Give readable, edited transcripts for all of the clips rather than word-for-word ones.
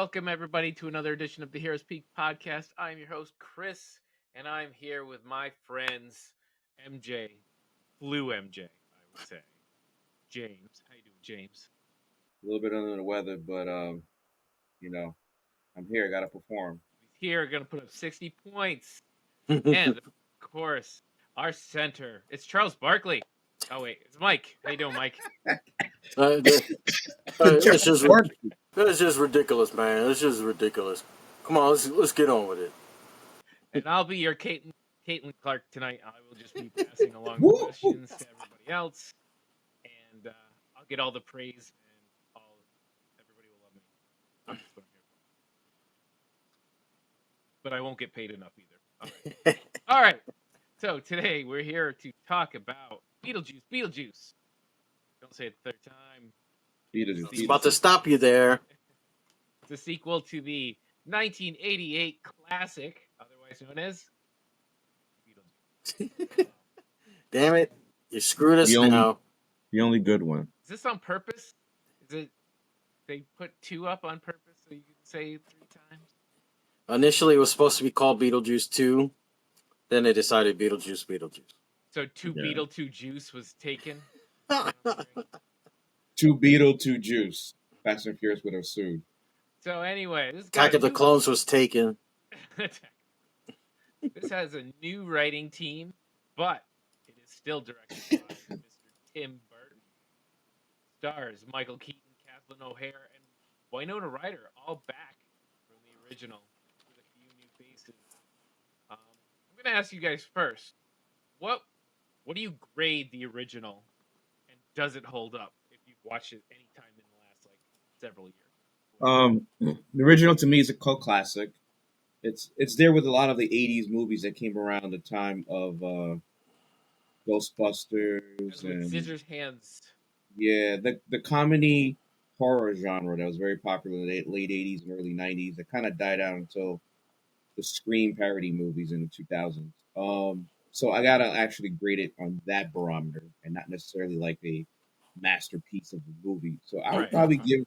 Welcome, everybody, to another edition of the Heroes Peak podcast. I'm your host, Chris, and I'm here with my friends, MJ, Blue MJ, I would say. James. How you doing, James? A little bit under the weather, but you know, I'm here. I gotta perform. He's here, going to put up 60 points. And, of course, our center, it's Charles Barkley. Oh, wait, it's Mike. How you doing, Mike? It's just ridiculous, man. It's just ridiculous. Come on, let's get on with it. And I'll be your Caitlin Clark tonight. I will just be passing along the questions to everybody else. And I'll get all the praise, and everybody will love me. That's what I'm here for. But I won't get paid enough either. All right. So today we're here to talk about Beetlejuice. Don't say it the third time. Beetlejuice. It's about to stop you there. It's a sequel to the 1988 classic, otherwise known as Beetlejuice. Damn it. You screwed us now. The only good one. Is this on purpose? Is it they put two up on purpose so you can say it 3 times? Initially, it was supposed to be called Beetlejuice 2. Then they decided Beetlejuice. So Beetle, 2 Juice was taken? Two Beetle, 2 Juice. Fast and Furious would have sued. So anyway, this Attack of the Clones was taken. This has a new writing team, but it is still directed by Mr. Tim Burton. Stars Michael Keaton, Kathleen O'Hare, and Winona Ryder, all back from the original with a few new faces. I'm going to ask you guys first, what do you grade the original, and does it hold up if you've watched it any time in the last several years? The original to me is a cult classic. It's there with a lot of the '80s movies that came around the time of Ghostbusters and Scissors Hands. Yeah, the comedy horror genre that was very popular in the late '80s and early '90s. That kind of died out until the Scream parody movies in the 2000s. So I gotta actually grade it on that barometer and not necessarily like a masterpiece of the movie. So I would probably give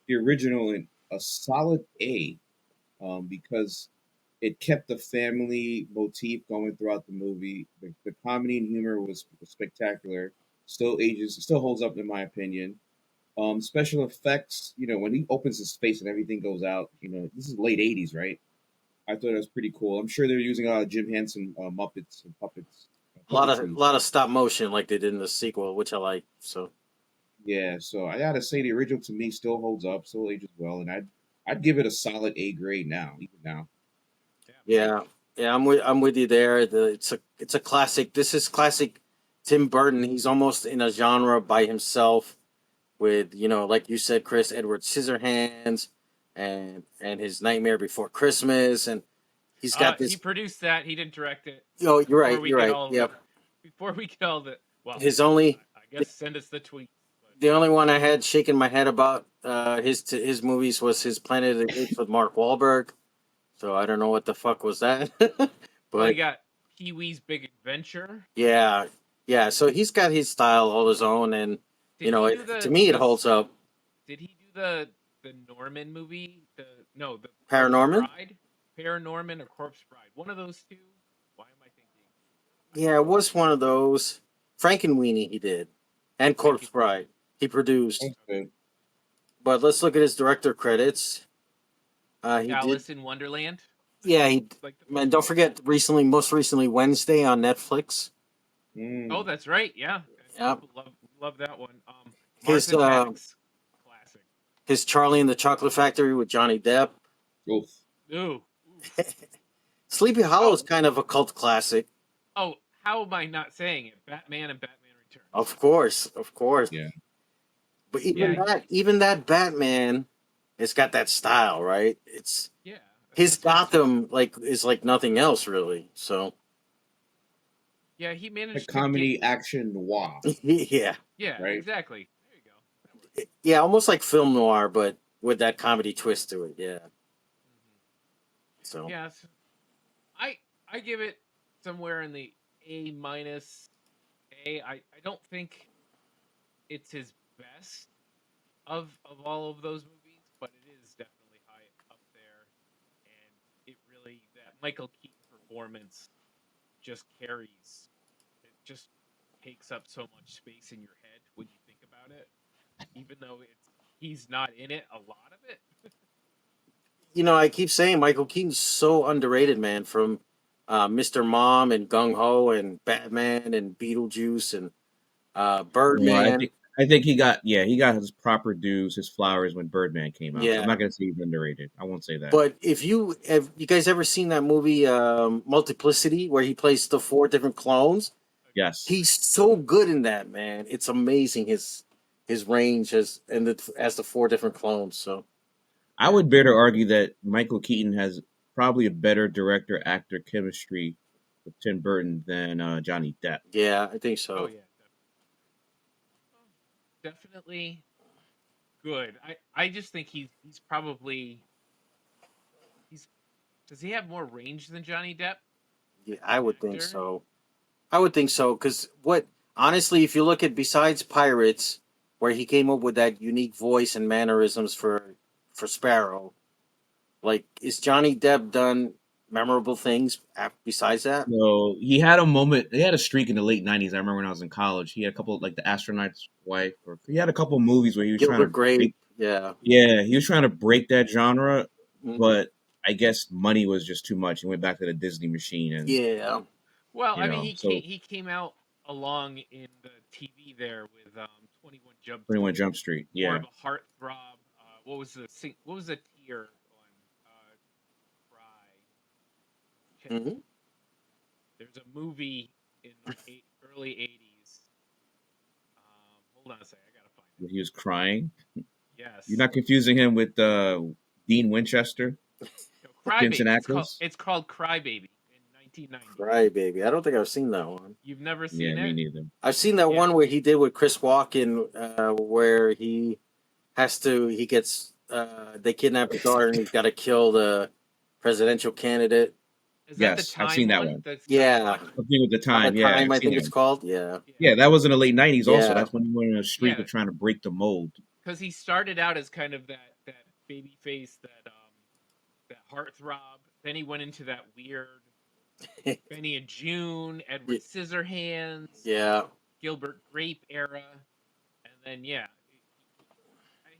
the original a solid A, because it kept the family motif going throughout the movie. The comedy and humor was spectacular. Still holds up in my opinion. Special effects, when he opens his face and everything goes out, this is late '80s, right? I thought it was pretty cool. I'm sure they're using a lot of Jim Henson Muppets and puppets. A lot of stop motion like they did in the sequel, which I like. So yeah, so I gotta say the original to me still holds up, still ages well, and I'd give it a solid A grade now, even now. Yeah, I'm with you there. It's a classic. This is classic Tim Burton. He's almost in a genre by himself, with like you said, Chris, Edward Scissorhands, and his Nightmare Before Christmas, and he's got this. He produced that. He didn't direct it. Oh, you're right. You're right. Yep. Before we get all the I guess send us the tweet. The only one I had shaking my head about his movies was his Planet of the Apes with Mark Wahlberg. So I don't know what the fuck was that. But we got Pee-wee's Big Adventure. Yeah. So he's got his style all his own, and to me it holds up. Did he do the Norman movie? The Paranorman? Paranorman or Corpse Bride? One of those two. Why am I thinking? Yeah, it was one of those. Frankenweenie he did, and Corpse Bride he produced. Okay. But let's look at his director credits. Alice in Wonderland. Yeah, man, don't forget most recently Wednesday on Netflix. Oh, that's right. Yeah. Yep. Love that one. His classic. His Charlie and the Chocolate Factory with Johnny Depp. Oof. Ooh. Sleepy Hollow is kind of a cult classic. Oh, how am I not saying it? Batman and Batman Returns. Of course. Yeah. But even that Batman, it's got that style, right? It's his Gotham is like nothing else really. So yeah, he managed a comedy action noir. Yeah, right? Exactly. There you go. Yeah, almost like film noir, but with that comedy twist to it. Yeah. Mm-hmm. So yeah, I give it somewhere in the A minus. I don't think it's his best of all of those movies, but it is definitely Michael Keaton performance just carries. It just takes up so much space in your head when you think about it, even though he's not in it a lot of it. I keep saying Michael Keaton's so underrated, man. From Mr. Mom and Gung Ho and Batman and Beetlejuice and No, Birdman. I think he got his proper dues, his flowers when Birdman came out. So I'm Yeah, not gonna say he's underrated. I won't say that. but if have you guys ever seen that movie Multiplicity, where he plays the four different clones? Yes. He's so good in that, man. It's amazing his range as the four different clones. So I would better argue that Michael Keaton has probably a better director actor chemistry with Tim Burton than Johnny Depp. yeah, I think Oh so. yeah, definitely good. I just think he's probably he's does he have more range than Johnny Depp Yeah, as I an would think actor? so. I would think so because what honestly, if you look at besides Pirates, where he came up with that unique voice and mannerisms for Sparrow, like is Johnny Depp done memorable things besides that? So he had a moment. He had a streak in the late '90s. I remember when I was in college. He had a couple like the astronaut's wife, or he had a couple movies where he was trying Gilbert to Grape, break. yeah. Yeah, he was trying to break that genre, Hmm. but I guess money was just too much. He went back to the Disney machine, and Yeah. Well, I mean, so he came out along in the TV there with 21 Jump 21 Street, Jump Street. more Yeah, of a heartthrob. What was the tier one? Cry. Hmm. There's a movie in the early '80s. Hold on a second, I gotta find it. he was crying. You're Yes, not confusing him with Dean Winchester, no, Jensen Crybaby. Ackles. It's called Crybaby in 1990. Cry Baby. I don't think I've seen that one. You've never Yeah, seen me it? neither. I've seen that Yeah. one where he did with Chris Walken, where he gets they kidnap his daughter and he's got to kill the presidential candidate. Is that the Yes, I've time seen that one? one. That's got Yeah, Michael. Something with the on a time. Yeah, time I've I seen think that it's one. called. Yeah, Yeah, Yeah, that was in the late '90s. Also, yeah. that's when he went on a streak yeah. of trying to break the mold. Because he started out as kind of that baby face, that heartthrob. Then he went into that weird Benny and June, Edward Y- Scissorhands, yeah. Gilbert Grape era, and then yeah,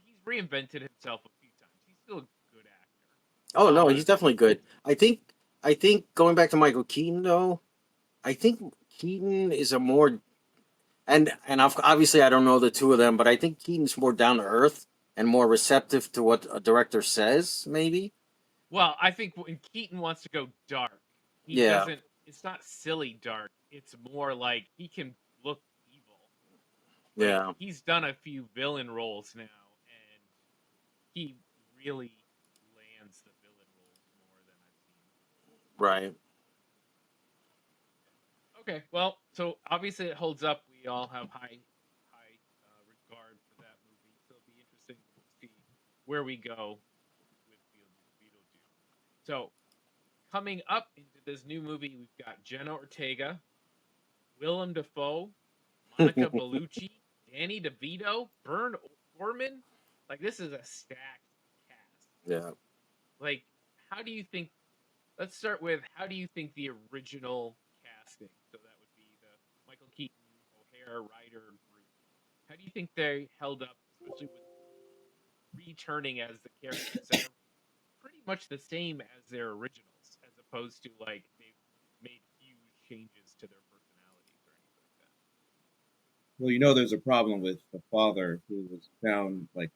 he's reinvented himself a few times. He's still a good actor. Oh no, he's definitely good. I think going back to Michael Keaton though, I think Keaton is a more obviously I don't know the two of them, but I think Keaton's more down to earth and more receptive to what a director says. Maybe. Well, I think when Keaton wants to go dark, he Yeah. doesn't. It's not silly dark. It's more like he can look evil. Like Yeah. he's done a few villain roles now, and he really lands the villain roles more than I've seen. Right. Okay, well, so obviously it holds up. We all have high regard for that movie, so it'll be interesting to see where we go with Beetlejuice. So coming up into this new movie, we've got Jenna Ortega, Willem Dafoe, Monica Bellucci, Danny DeVito, Bern Orman. Like this is a stacked cast. Yeah. Like, how do you think? Let's start with how do you think the original casting? So that would be the Michael Keaton, O'Hare, Ryder group. How do you think they held up, especially with returning as the characters that are pretty much the same as their originals, as opposed to like they've made huge changes to their personalities or anything like that? Well, there's a problem with the father who was found like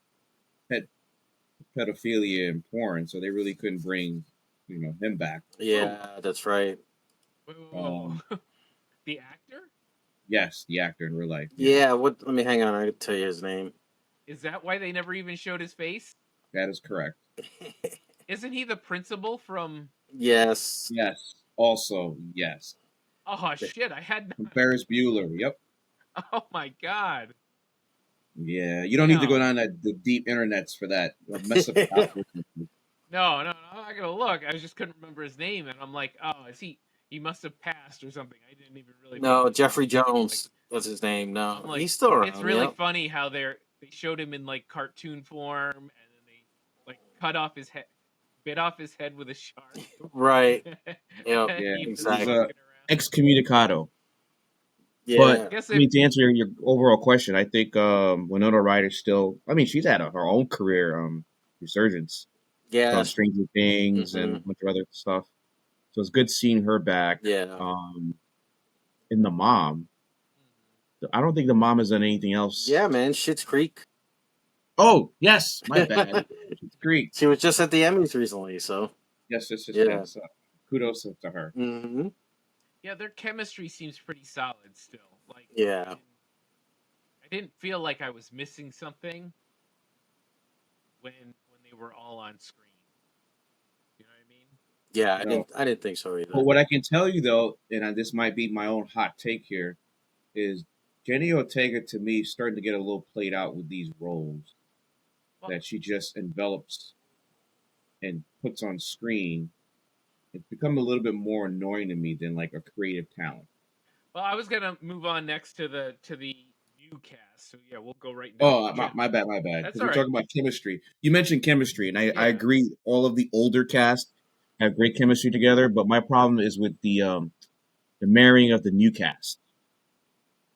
ped- pedophilia and porn, so they really couldn't bring him back. Who? Yeah, that's right. Whoa, whoa, Um, whoa. The actor? yes, the actor in real life. Yeah, Yeah. What? Let me hang on. I can tell you his name. Is that why they never even showed his face? that is correct. Isn't he the principal from? Yes. Yes. Also, yes. Oh shit! I had From not. Ferris Bueller. Yep. Oh my god! Yeah, you don't need to go Damn. down the deep internets for that. You'll mess up the algorithm. No, no, no, I'm not gonna look. I just couldn't remember his name, and I'm like, oh, is he? He must have passed or something. I didn't even really pay No, attention. Jeffrey Like, Jones. That's his name. I'm No, like, he's still it's around. really Yep. funny how they showed him in like cartoon form, and then they like cut off his head, bit off his head with a shark. Right. Yep. Yeah, He was he was Exactly. walking around. excommunicado. But Yeah. I guess I mean, to answer your overall question, I think Winona Ryder still. I mean, she's had her own career resurgence. She's on Yes. Stranger Things and Hmm. a bunch of other stuff. So it's good seeing her back. Yeah. In The Mom. I don't think The Mom has done anything else. Yeah, man. Schitt's Creek. Oh yes, my bad. It's Greek. She was just at the Emmys recently, so Yes, yes, yes, yeah. yes. Kudos to her. Hmm. yeah, their chemistry seems pretty solid still. Like Yeah. I didn't feel like I was missing something when they were all on screen. You know what I mean? Yeah. No, I didn't think so but either. what I can tell you though, and this might be my own hot take here, is Jenny Ortega to me starting to get a little played out with these roles Well, that she just envelops and puts on screen. It's become a little bit more annoying to me than like a creative talent. well, I was gonna move on next to the new cast. So yeah, we'll go right into Oh, Jen. my bad, my bad. That's Because all we're right. talking about chemistry. You mentioned chemistry, and I Yeah. agree. All of the older cast have great chemistry together, but my problem is with the marrying of the new cast.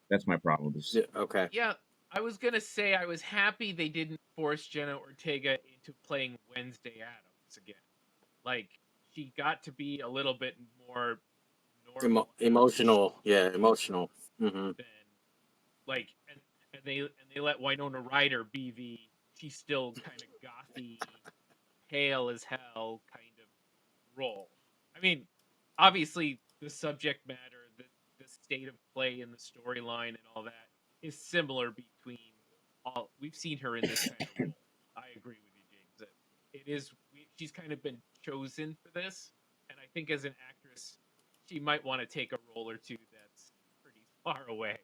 That's my problem. Yeah, okay. Yeah, I was gonna say I was happy they didn't force Jenna Ortega into playing Wednesday Adams again. Like she got to be a little bit more normal actress Emotional. Yeah. Emotional. Hmm. than like and they let Winona Ryder be the she's still kind of gothy, pale as hell kind of role. I mean, obviously the subject matter, the state of play and the storyline and all that is similar between all. We've seen her in this kind of role. I agree with you, James. That it is. She's kind of been chosen for this, and I think as an actress, she might want to take a role or two that's pretty far away.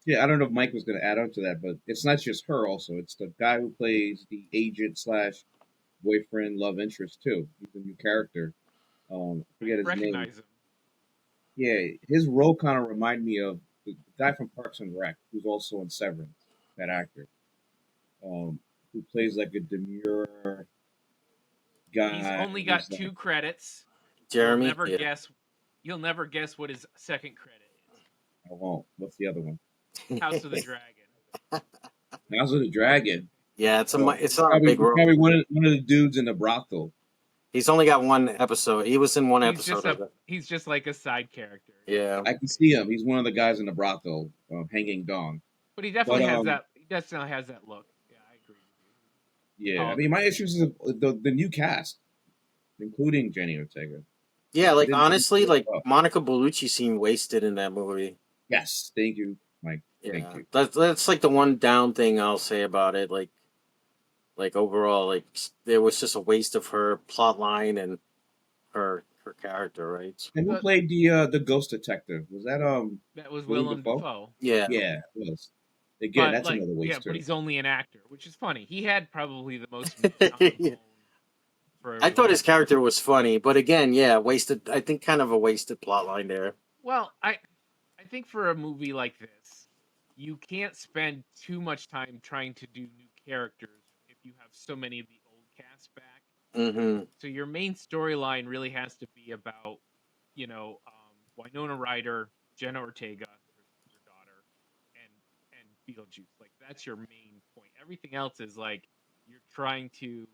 Yeah, I don't know if Mike was going to add on to that, but it's not just her. Also, it's the guy who plays the agent slash boyfriend love interest too. He's a new character. I I forget didn't his name. recognize him. Yeah, his role kind of reminded me of the guy from Parks and Rec, who's also in Severance. That actor, who plays like a demure He's guy only who's got like, 2 credits. You'll Jeremy. never Yeah. guess. You'll never guess what his second credit is. I won't. What's the other one? House of the Dragon. House of the Dragon. Yeah. Oh, It's not a big he's role. probably one of the dudes in the brothel. He's only got one episode. He was in one episode of it. He's just like a side character. Yeah. I can see him. He's one of the guys in the brothel, hanging dong. But he But definitely has that. He definitely has that look. Yeah, I agree with you. yeah, I Called mean, my issues is the new cast, including Jenny Ortega. Yeah. I Like didn't think honestly, they were like well. Monica Bellucci seemed wasted in that movie. Yes, thank you, Mike. Thank Yeah. you. That's like the one down thing I'll say about it. Like overall, like there was just a waste of her plot line and her character, right? And who but played the ghost detective? Was that that was Willem Willem Dafoe? Dafoe. Yeah. Yeah, it was. Again, But that's like, another yeah, waste but too. he's only an actor, which is funny. He had probably the most meat on the Yeah. bone for a I thought his movie. character was funny, but again, yeah, wasted. I think kind of a wasted plot line there. Well, I think for a movie like this, you can't spend too much time trying to do new characters if you have so many of the old cast back. Mm-hmm. So your main storyline really has to be about, Winona Ryder, Jenna Ortega, her daughter, and Beetlejuice. Like that's your main point. Everything else is like you're trying to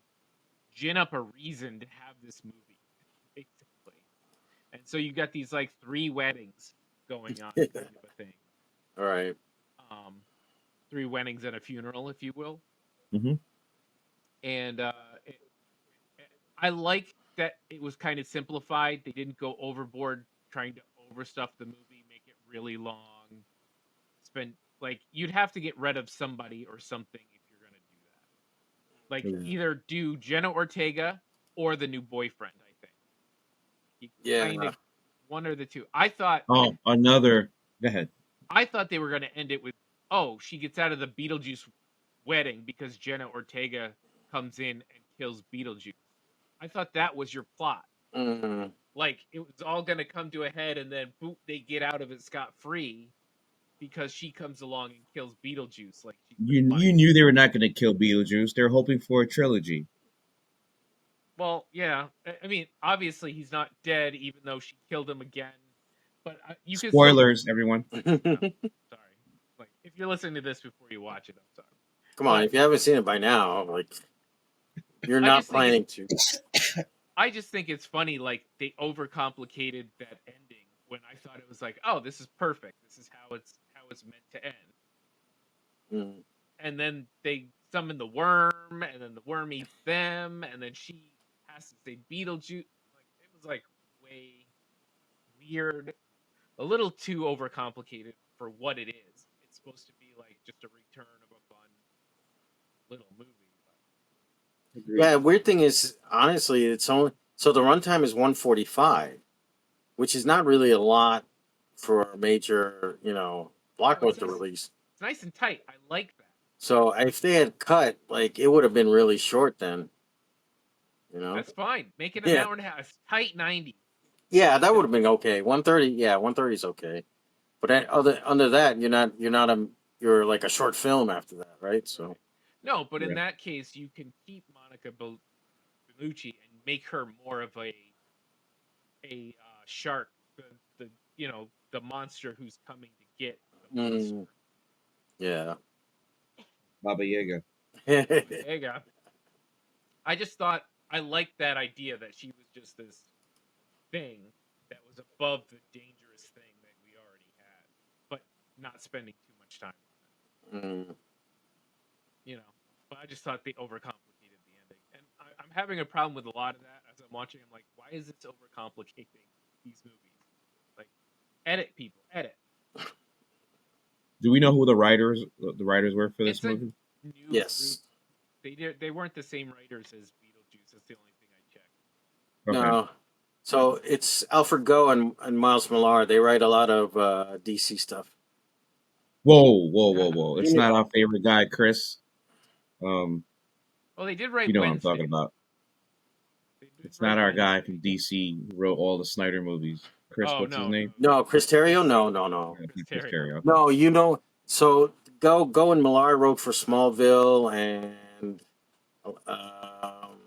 gin up a reason to have this movie, basically. And so you got these like 3 weddings going on, kind of a thing. All right. Um, 3 weddings and a funeral, if you will. Hmm. And I like that it was kind of simplified. They didn't go overboard trying to overstuff the movie, make it really long. Spend like you'd have to get rid of somebody or something if you're gonna do that. Like Yeah. either do Jenna Ortega or the new boyfriend. I think you kind Yeah. of one or the two. I thought Oh, another. Go ahead. they were gonna end it with she gets out of the Beetlejuice wedding because Jenna Ortega comes in and kills Beetlejuice. I thought that was your plot. Mm-hmm. Like it was all going to come to a head, and then boop, they get out of it scot free because she comes along and kills Beetlejuice. Like she's the You funny. knew they were not going to kill Beetlejuice. They're hoping for a trilogy. Well, yeah. I mean, obviously he's not dead, even though she killed him again. But you can still. Spoilers, everyone. Oh, sorry. Like, if you're listening to this before you watch it, I'm sorry. Come on, But if you haven't seen it by now, like you're I not just think planning to. I just think it's funny. Like they overcomplicated that ending when I thought it was like, oh, this is perfect. This is how it's meant to end. Mm. And then they summon the worm, and then the worm eats them, and then she has to say Beetlejuice. Like it was like way weird, a little too overcomplicated for what it is. It's supposed to be like just a return of a fun little movie. Agreed. Yeah, weird thing is, honestly, it's only so the runtime is 145, which is not really a lot for a major, But no, it's blockbuster nice. release. It's nice and tight. I like that. So if they had cut, like, it would have been really short then, you know? That's fine. Make it an Yeah. hour and a half. It's tight 90. Yeah, that would have been okay. 130, yeah, 130 is okay. But other under that, you're like a short film after that, right? So No, but in Yeah. that case, you can keep Monica Bellucci and make her more of a shark, the the monster who's coming to get the monster. mm, yeah. Baba Yaga. Baba Yaga. I just thought I liked that idea that she was just this thing that was above the dangerous thing that we already had, but not spending too much time on it. Mm. You know, but I just thought they overcomplicated the ending, and I'm having a problem with a lot of that as I'm watching. I'm like, why is this overcomplicating these movies? Like, edit people, edit. Do we know who the writers were for this It's a movie? new group. Yes. They weren't the same writers as Beetlejuice. That's the only thing I checked. Okay. No. So it's Alfred Goh and Miles Millar. They write a lot of DC stuff. Whoa, whoa, whoa, whoa! It's Yeah. not our favorite guy, Chris. Well, they did You write know what I'm Wednesday. talking about. They did It's not write our guy Wednesday. from DC who wrote all the Snyder movies. Chris, Oh what's his no, name? No, Chris Terrio? No. Yeah, Chris Chris Terrio. Terry. Okay. No, so Go and Millar wrote for Smallville and um,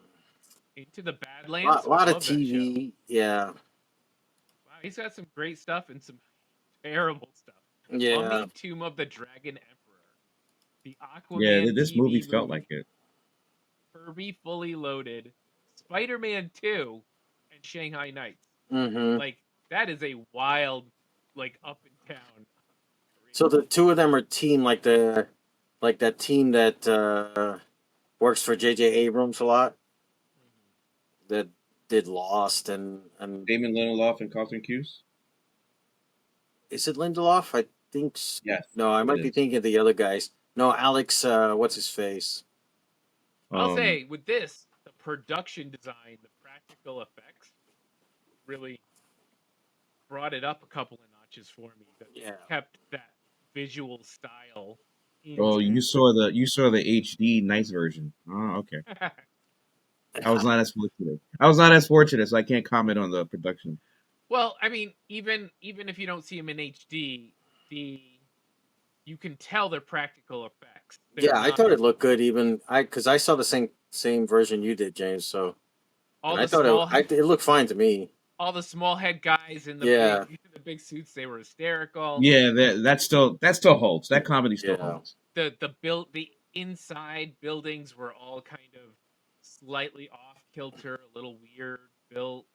Into the lot, Badlands. lot of Love that show. TV. Yeah, Wow, he's got some great stuff and some terrible stuff. yeah. Mummy, Tomb of the Dragon Emperor, the Yeah, Aquaman this movie TV felt like movie, it. Herbie Fully Loaded, Spider-Man 2, and Shanghai Nights. hmm Like that is a wild, like up and down. So the two of them are team like that team that works for J.J. Abrams a lot. That did Lost and Damon Lindelof and Carlton Cuse. is it Lindelof? I think Yes, no, I it might be is. thinking of the other guys. No, Alex. What's his face? I'll Um, say with this, the production design, the practical effects, really brought it up a couple of notches for me. That they Yeah. kept that visual style oh, intact. you saw the HD nice version. Oh, okay. I was not as fortunate. So I can't comment on the production. Well, I mean, even if you don't see them in HD, the you can tell they're practical effects. They're Yeah, I not thought it looked good. Even because I saw the same version you did, James. So all and I the thought small it looked fine to me. all the small head guys in the Yeah, big the big suits. They were hysterical. Yeah, that still holds. That comedy still yeah. holds. The inside buildings were all kind of slightly off kilter, a little weird built.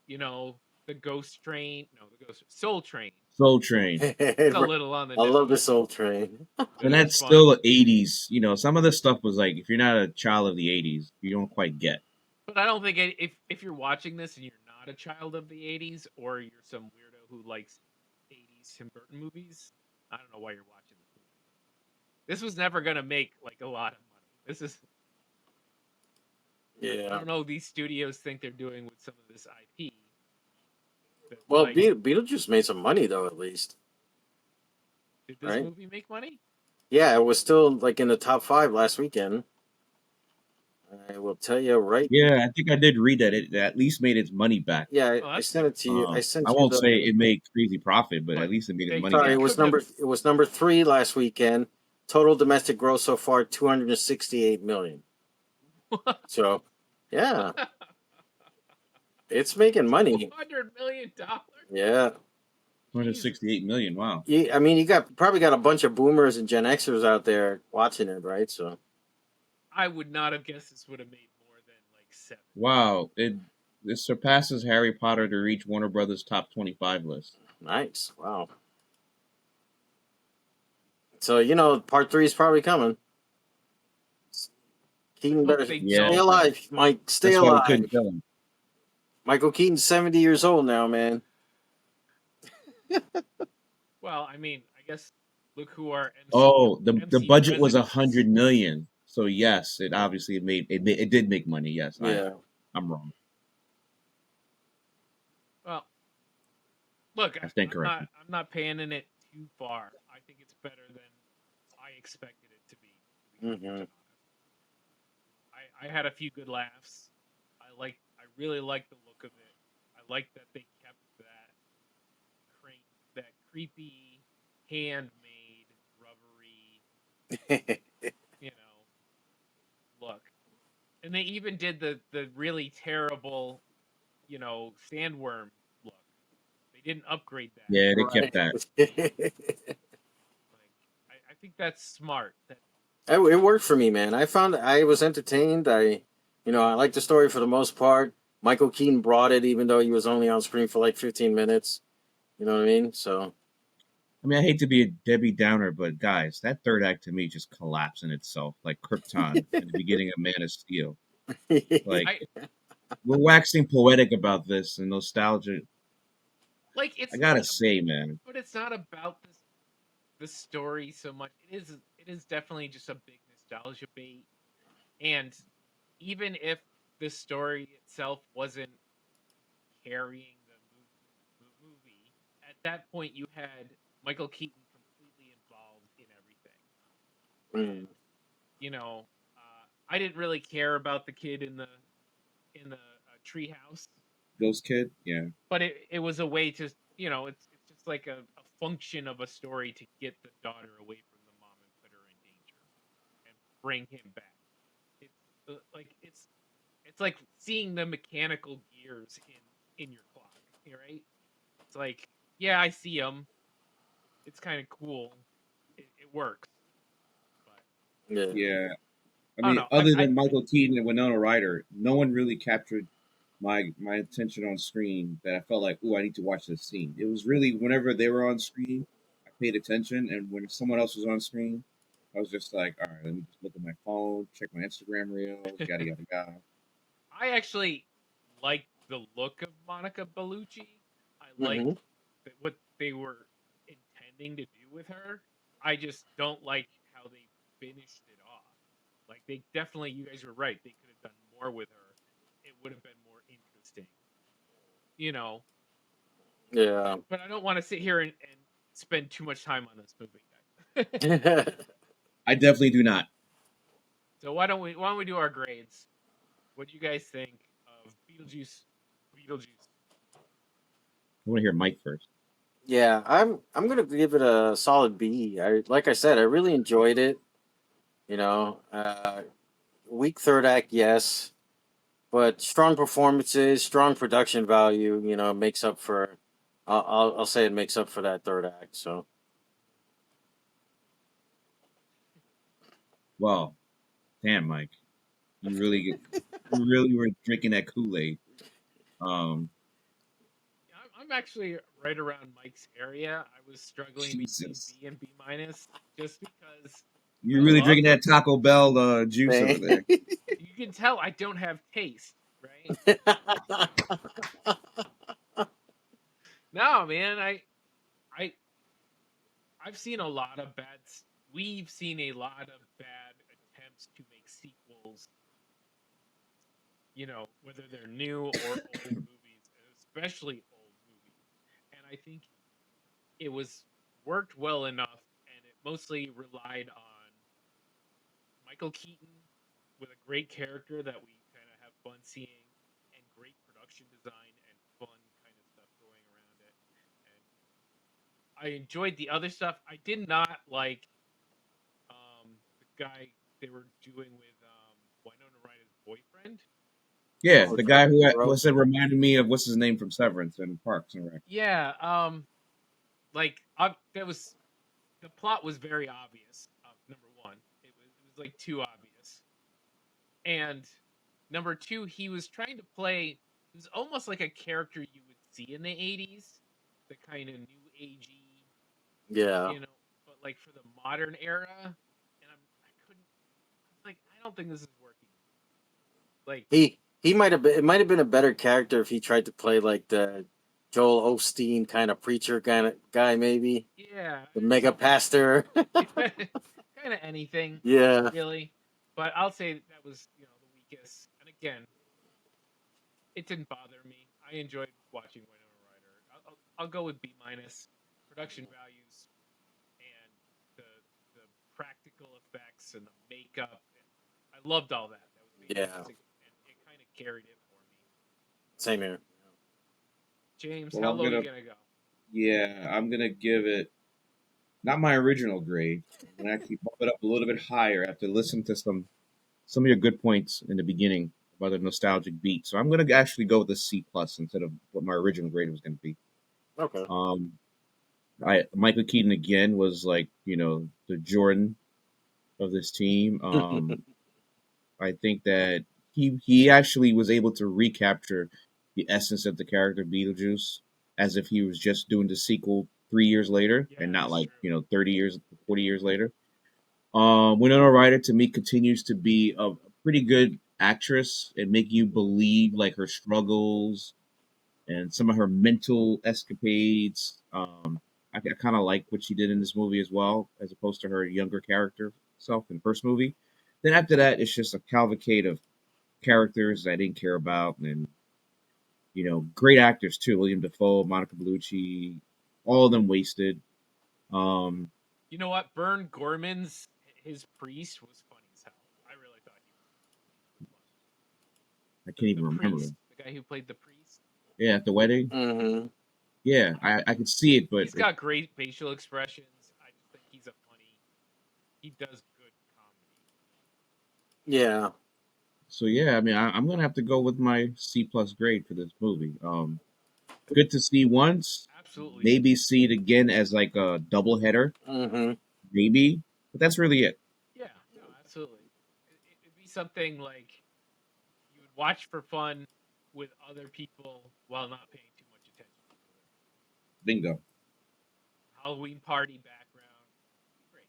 You know, the Ghost Train, no, the Ghost Soul Train. Soul Train, It's a I little on the love the nose, Soul Train. but and it was that's fun. still '80s. Some of the stuff was like, if you're not a child of the '80s, you don't quite get. But I don't think if you're watching this and you're not a child of the '80s or you're some weirdo who likes '80s Tim Burton movies, I don't know why you're watching this movie. This was never gonna make like a lot of money. This is I Yeah. don't know. These studios think they're doing with some of this IP. That, Well, like, Beetlejuice made some money though, at least, did this right? movie make money? Yeah, it was still like in the top 5 last weekend. I will tell you right. Yeah, I think I did read that it at least made its money back. Yeah, Oh, I that's sent good. it to you. I I sent you won't say the. it made crazy profit, but at But least it made its they money Sorry, they it back. was couldn't have. number 3 last weekend. Total domestic gross so far 268 million. So, yeah. It's making money. $200 million. Yeah. Jesus. 168 million. Wow. I mean, you probably got a bunch of boomers and Gen Xers out there watching it, right? So I would not have guessed this would have made more than like 7. Wow. It surpasses Harry Potter to reach Warner Brothers top 25 list. nice. Wow. So part 3 is probably coming. Keaton Hope better they stay Yeah, don't. alive, Mike. Stay that's why they couldn't alive. kill him. Michael Keaton's 70 years old now, man. Well, I mean, I guess look who our Oh, the MC budget was president is. 100 million. So yes, it obviously it did make money. Yes, Yeah. I'm wrong. Well, look, I stand corrected. I'm not panning it too far. I think it's better than I expected it to be completely Hmm. honest. I had a few good laughs. I really like the look of it. I like that they kept that creepy handmade rubbery, you know, look. And they even did the really terrible, sandworm look. They didn't upgrade that. Yeah, they kept Right. that. Like I think that's smart. That It worked for me, man. I was entertained. I liked the story for the most part. Michael Keaton brought it, even though he was only on screen for like 15 minutes. You know what I mean? So, I mean, I hate to be a Debbie Downer, but guys, that third act to me just collapsed in itself, like Krypton at the beginning of Man of Steel. Like I we're waxing poetic about this and nostalgia. like I it's not gotta say, man, but it's not about the story so much. It is definitely just a big nostalgia bait. And even if the story itself wasn't carrying the movie, at that point you had Michael Keaton completely involved in everything. mm, And I didn't really care about the kid in the treehouse, Ghost Kid. Yeah, but it was a way to it's just like a function of a story to get the daughter away from the mom and put her in danger and bring him back. It's it's like seeing the mechanical gears in your clock, right? It's like, yeah, I see them. It's kind of cool. It works, but yeah. yeah. I I don't mean, know. other than Michael Keaton and Winona Ryder, no one really captured my attention on screen that I felt like, oh, I need to watch this scene. It was really whenever they were on screen, I paid attention, and when someone else was on screen, I was just like, all right, let me just look at my phone, check my Instagram reels, yada yada yada. I actually like the look of Monica Bellucci. I like Hmm. what they were intending to do with her. I just don't like how they finished it off. Like they definitely, you guys were right. They could have done more with her. It would have been more interesting, you know. Yeah. But I don't want to sit here and spend too much time on this movie, guys. I definitely do not. So why don't we do our grades? What do you guys think of Beetlejuice? Beetlejuice. I want to hear Mike first. Yeah, I'm gonna give it a solid B. Like I said, I really enjoyed it. Weak third act, yes, but strong performances, strong production value. Makes up for. I'll say it makes up for that third act. So Well, damn, Mike, you really were drinking that Kool Aid. Um, I'm actually right around Mike's area. I was struggling between Jesus, B and B minus just because you're I really love. drinking that Taco Bell juice over man. there. You can tell I don't have taste, right? No, man. I I've seen a lot of We've seen a lot of bad attempts to make sequels. Whether they're new or old movies, especially old movies. And I think it was worked well enough, and it mostly relied on Michael Keaton with a great character that we kind of have fun seeing, and great production design and fun kind of stuff going around it. And I enjoyed the other stuff. I did not like the guy they were doing with Winona Ryder's boyfriend. Yeah, Oh, the guy who Bro. was reminded me of what's his name from Severance and Parks and Rec. Yeah, like that was the plot was very obvious. Number one, it was like too obvious, and number two, he was trying to play. It was almost like a character you would see in the '80s, the kind of new agey, Yeah. you know, but like for the modern era. And I couldn't. I was like, I don't think this is working. Like, He might have been. It might have been a better character if he tried to play like the Joel Osteen kind of preacher kind of guy, maybe yeah, the mega pastor. kind of anything, Yeah. really. But I'll say that was the weakest. And again, it didn't bother me. I enjoyed watching Winona Ryder. I'll go with B minus. Production values and the the practical effects and the makeup. And I loved all that. That was Yeah. fantastic, and it kind of carried it for me. Same here. James, Well, how low you gonna go? I'm gonna give it not my original grade. I'm gonna actually bump it up a little bit higher after listening to some of your good points in the beginning about the nostalgic beat. So I'm gonna actually go with a C plus instead of what my original grade was gonna be. Okay. Um, I Michael Keaton again was like the Jordan of this team. I think that he actually was able to recapture the essence of the character Beetlejuice as if he was just doing the sequel 3 years later Yeah, and not that's like true. 30 years, 40 years later. Winona Ryder to me continues to be a pretty good actress and make you believe like her struggles and some of her mental escapades. I kind of like what she did in this movie as well, as opposed to her younger character self in the first movie. Then after that, it's just a cavalcade of characters I didn't care about, and great actors too. William Dafoe, Monica Bellucci, all of them wasted. Um, You know what? Vern Gorman's his priest was funny as hell. I really thought he was funny. I can't The even remember. priest, the guy who played the priest. Yeah, at the wedding. Mm-hmm. Yeah, I could see it, but He's got great facial expressions. I just think he's a funny. He does good comedy. Yeah. so yeah. I mean, I'm gonna have to go with my C plus grade for this movie. Good to see once. Absolutely. Maybe see it again as like a double header, Mm-hmm. maybe. But that's really it. Yeah. No. Absolutely. It'd be something like you would watch for fun with other people while not paying too much attention to it. Bingo. Halloween party background. Great.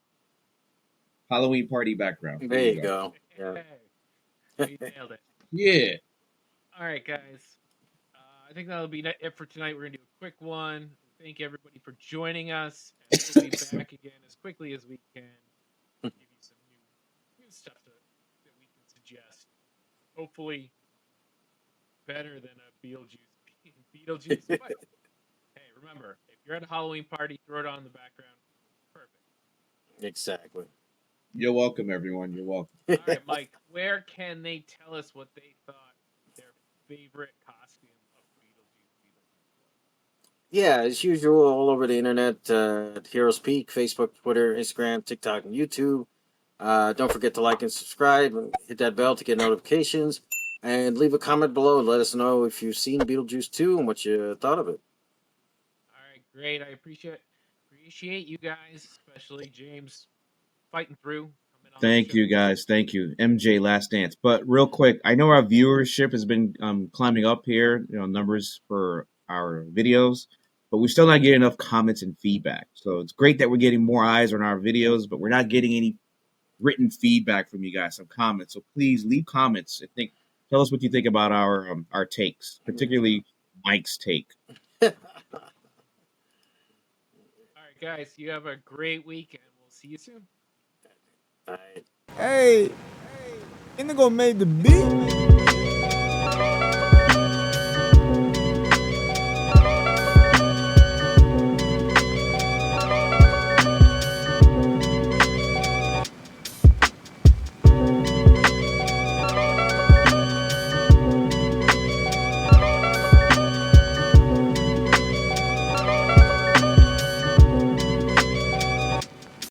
Halloween party background. There There you you go. go. Yeah. You nailed it. Yeah. All right, guys. I think that'll be it for tonight. We're gonna do a quick one. Thank everybody for joining us, and we'll be back again as quickly as we can. Give you some new stuff that we can suggest. Hopefully, better than a Beetlejuice. But hey, remember, if you're at a Halloween party, throw it on in the background. Perfect. Exactly. You're welcome, everyone. You're welcome. All right, Mike. Where can they tell us what they thought their favorite costume of Beetlejuice was? Yeah, as usual, all over the internet, Heroes Peak, Facebook, Twitter, Instagram, TikTok, and YouTube. Don't forget to like and subscribe and hit that bell to get notifications. And leave a comment below. Let us know if you've seen Beetlejuice 2 and what you thought of it. All right, great. I appreciate you guys, especially James, fighting through, coming on the Thank show. you, guys. Thank you, MJ. Last Dance. But real quick, I know our viewership has been climbing up here. Numbers for our videos, but we're still not getting enough comments and feedback. So it's great that we're getting more eyes on our videos, but we're not getting any written feedback from you guys, some comments. So please leave comments. Tell us what you think about our takes, particularly Mike's take. All right, guys, you have a great week, and we'll see you soon. Bye. Hey, Indigo made the beat.